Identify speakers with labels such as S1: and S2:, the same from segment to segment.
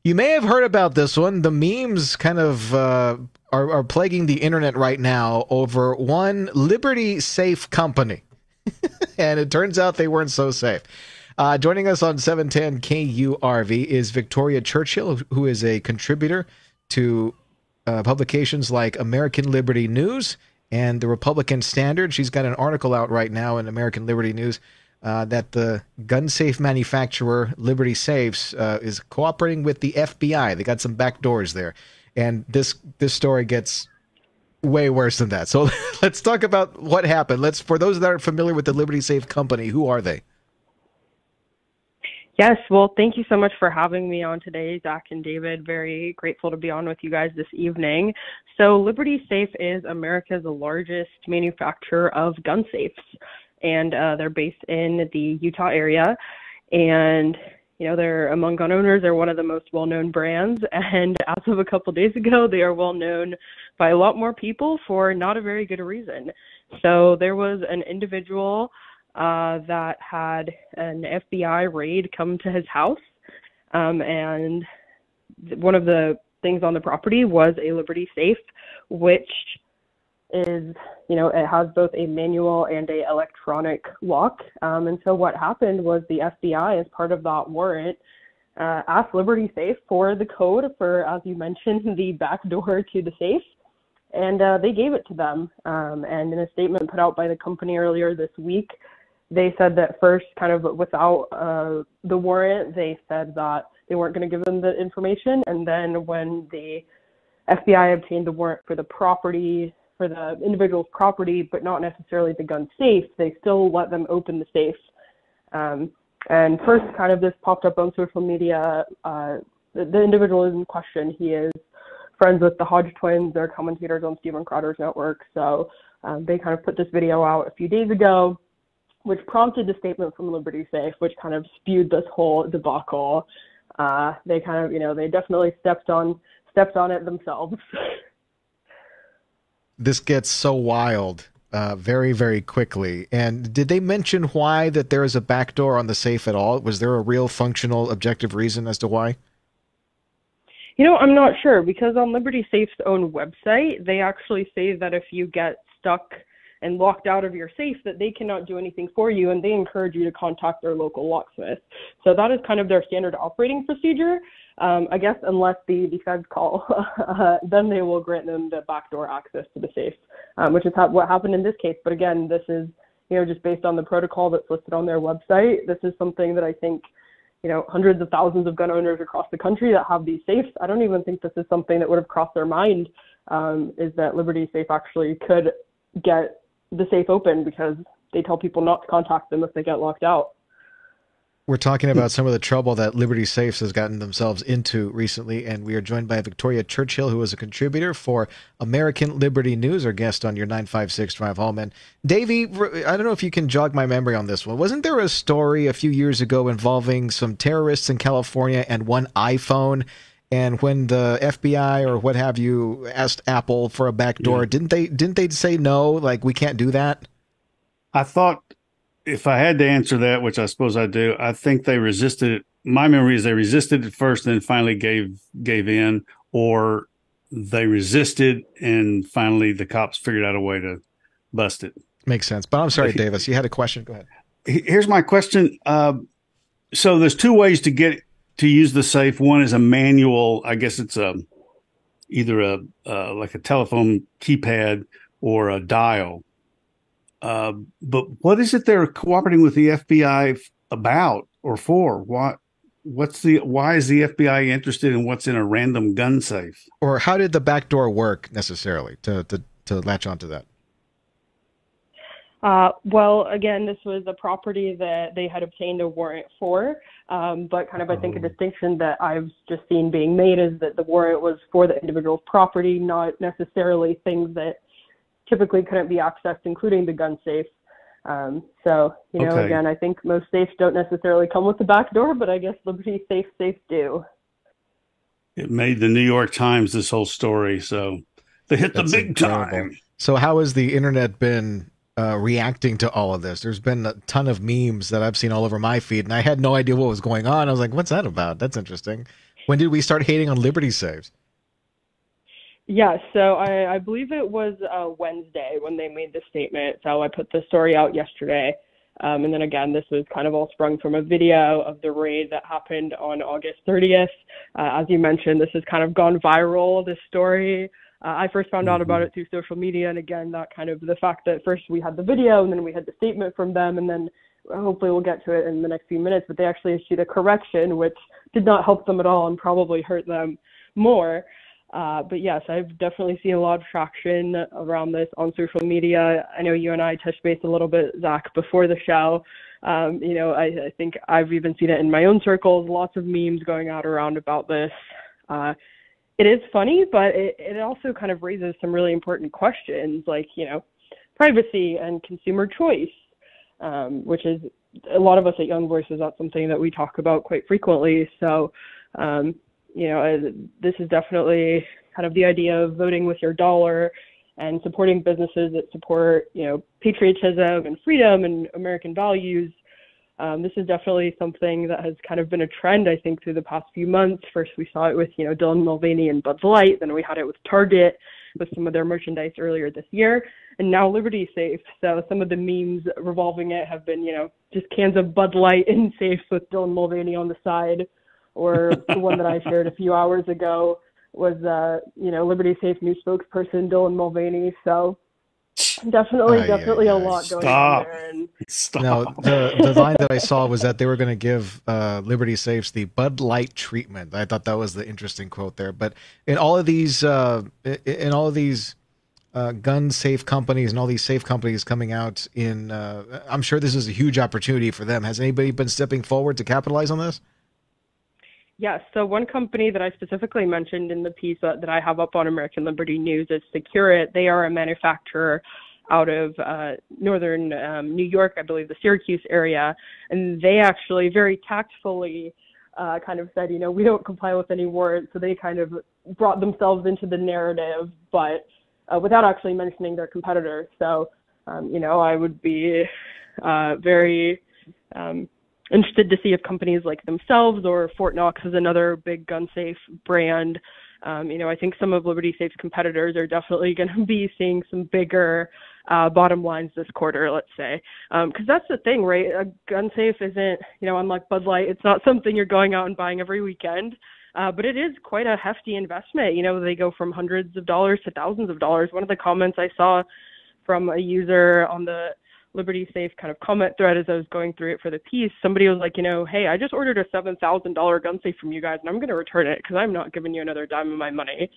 S1: You may have heard about this one. The memes kind of are plaguing the internet right now over one Liberty Safe company. And it turns out they weren't so safe. Joining us on 710 KURV is Victoria Churchill, who is a contributor to publications like American Liberty News and the Republican Standard. She's got an article out right now in American Liberty News that the gun safe manufacturer Liberty Safes is cooperating with the FBI. They got some back doors there. And this story gets way worse than that. So let's talk about what happened. For those that aren't familiar with the Liberty Safe company, who are they?
S2: Yes, well, thank you so much for having me on today, Zach and David. Very grateful to be on with you guys this evening. So Liberty Safe is America's largest manufacturer of gun safes, and they're based in the Utah area. And, you know, they're among gun owners. They're one of the most well-known brands. And as of a couple days ago, they are well-known by a lot more people for not a very good reason. So there was an individual that had an FBI raid come to his house. And one of the things on the property was a Liberty Safe, which is, you know, it has both a manual and a electronic lock. And so what happened was the FBI, as part of that warrant, asked Liberty Safe for the code for, as you mentioned, the back door to the safe. And they gave it to them. And in a statement put out by the company earlier this week, they said that first, kind of without the warrant, they said that they weren't going to give them the information. And then when the FBI obtained the warrant for the property, for the individual's property, but not necessarily the gun safe, they still let them open the safe. And first, kind of this popped up on social media. The individual is in question. He is friends with the Hodge twins. They're commentators on Steven Crowder's network. So they kind of put this video out a few days ago, which prompted the statement from Liberty Safe, which kind of spewed this whole debacle. They kind of, you know, they definitely stepped on it themselves.
S1: This gets so wild very, very quickly. And did they mention why that there is a backdoor on the safe at all? Was there a real functional, objective reason as to why?
S2: You know, I'm not sure, because on Liberty Safe's own website, they actually say that if you get stuck and locked out of your safe, that they cannot do anything for you, and they encourage you to contact their local locksmith. So that is kind of their standard operating procedure. I guess unless the feds call, then they will grant them the backdoor access to the safe, which is what happened in this case. But again, this is, you know, just based on the protocol that's listed on their website. This is something that I think, you know, hundreds of thousands of gun owners across the country that have these safes, I don't even think this is something that would have crossed their mind, is that Liberty Safe actually could get the safe open, because they tell people not to contact them if they get locked out.
S1: We're talking about some of the trouble that Liberty Safes has gotten themselves into recently, and we are joined by Victoria Churchill, who is a contributor for American Liberty News, our guest on your 956 Drive Home. And Davey, I don't know if you can jog my memory on this one. Wasn't there a story a few years ago involving some terrorists in California and one iPhone? And when the FBI or what have you asked Apple for a backdoor, didn't they say no, like we can't do that?
S3: I thought, if I had to answer that, which I suppose I do, I think they resisted it. My memory is they resisted it first and then finally gave in, or they resisted and finally the cops figured out a way to bust it.
S1: Makes sense. But I'm sorry, Davis, you had a question. Go ahead.
S3: Here's my question. So there's two ways to use the safe. One is a manual. I guess it's either like a telephone keypad or a dial. But what is it they're cooperating with the FBI about or for? Why is the FBI interested in what's in a random gun safe?
S1: Or how did the backdoor work necessarily to latch onto that?
S2: Well, again, this was a property that they had obtained a warrant for, but kind of I think a distinction that I've just seen being made is that the warrant was for the individual's property, not necessarily things that typically couldn't be accessed, including the gun safe. So, you know, again, I think most safes don't necessarily come with the back door, but I guess Liberty Safes do.
S3: It made the New York Times, this whole story, so they hit the big time.
S1: So how has the internet been reacting to all of this? There's been a ton of memes that I've seen all over my feed, and I had no idea what was going on. I was like, what's that about? That's interesting. When did we start hating on Liberty Saves?
S2: Yeah, so I believe it was Wednesday when they made the statement. So I put the story out yesterday. And then again, this was kind of all sprung from a video of the raid that happened on August 30th. As you mentioned, this has kind of gone viral, this story. I first found out about it through social media. And again, that kind of the fact that first we had the video and then we had the statement from them. And then hopefully we'll get to it in the next few minutes. But they actually issued a correction, which did not help them at all and probably hurt them more. But yes, I've definitely seen a lot of traction around this on social media. I know you and I touched base a little bit, Zach, before the show. I think I've even seen it in my own circles, lots of memes going out around about this. It is funny, but it also kind of raises some really important questions like, privacy and consumer choice, which is a lot of us at Young Voices, that's something that we talk about quite frequently. So, this is definitely kind of the idea of voting with your dollar and supporting businesses that support, patriotism and freedom and American values. This is definitely something that has kind of been a trend, I think, through the past few months. First, we saw it with, Dylan Mulvaney and Bud Light. Then we had it with Target with some of their merchandise earlier this year. And now Liberty Safe. So some of the memes revolving it have been, just cans of Bud Light in safes with Dylan Mulvaney on the side. Or the one that I shared a few hours ago was, Liberty Safe new spokesperson Dylan Mulvaney. So definitely a lot going on there. And
S1: now, the line that I saw was that they were going to give Liberty Safes the Bud Light treatment. I thought that was the interesting quote there. But in all of these, gun safe companies and all these safe companies coming out I'm sure this is a huge opportunity for them. Has anybody been stepping forward to capitalize on this?
S2: Yes. So one company that I specifically mentioned in the piece that I have up on American Liberty News is Secure. They are a manufacturer out of northern New York, I believe the Syracuse area. And they actually very tactfully kind of said, we don't comply with any warrants. So they kind of brought themselves into the narrative, but without actually mentioning their competitors. So, I would be very interested to see if companies like themselves or Fort Knox is another big gun safe brand. I think some of Liberty Safe's competitors are definitely going to be seeing some bigger bottom lines this quarter, let's say. Because that's the thing, right? A gun safe isn't, unlike Bud Light, it's not something you're going out and buying every weekend. But it is quite a hefty investment. They go from hundreds of dollars to thousands of dollars. One of the comments I saw from a user on the Liberty Safe kind of comment thread as I was going through it for the piece, somebody was like, hey, I just ordered a $7,000 gun safe from you guys and I'm going to return it because I'm not giving you another dime of my money.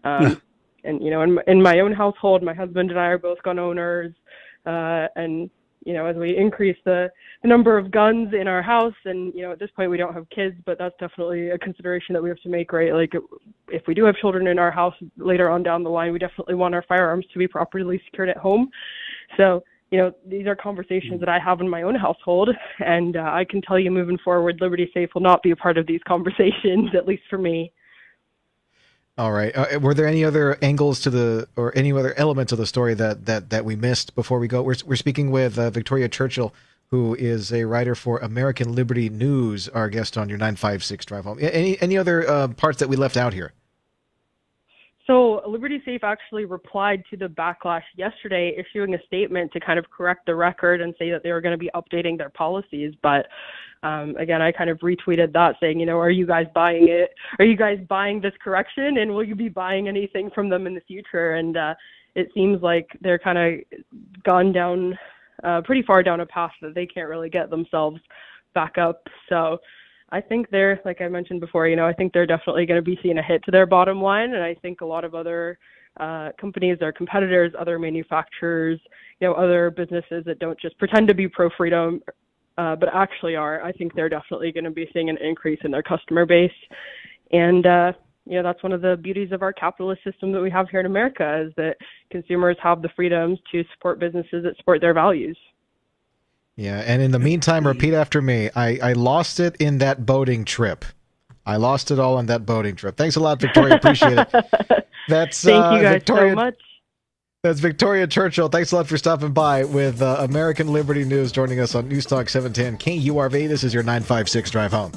S2: And, in my own household, my husband and I are both gun owners. And, as we increase the number of guns in our house and, at this point we don't have kids, but that's definitely a consideration that we have to make, right? Like if we do have children in our house later on down the line, we definitely want our firearms to be properly secured at home. So, these are conversations that I have in my own household, and I can tell you moving forward, Liberty Safe will not be a part of these conversations, at least for me.
S1: All right. Were there any other angles or any other elements of the story that we missed before we go? We're speaking with Victoria Churchill, who is a writer for American Liberty News, our guest on your 956 Drive Home. Any other parts that we left out here?
S2: So Liberty Safe actually replied to the backlash yesterday, issuing a statement to kind of correct the record and say that they were going to be updating their policies. But again, I kind of retweeted that saying, are you guys buying it? Are you guys buying this correction? And will you be buying anything from them in the future? And it seems like they're kind of gone down pretty far down a path that they can't really get themselves back up. So I think they're, like I mentioned before, I think they're definitely going to be seeing a hit to their bottom line. And I think a lot of other companies, their competitors, other manufacturers, other businesses that don't just pretend to be pro-freedom, but actually are, I think they're definitely going to be seeing an increase in their customer base. And, that's one of the beauties of our capitalist system that we have here in America is that consumers have the freedoms to support businesses that support their values.
S1: Yeah, and in the meantime, repeat after me. I lost it in that boating trip. I lost it all on that boating trip. Thanks a lot, Victoria. Appreciate it. That's
S2: Thank you guys
S1: Victoria,
S2: so much.
S1: That's Victoria Churchill. Thanks a lot for stopping by with American Liberty News, joining us on News Talk 710 KURV. This is your 956 Drive Home.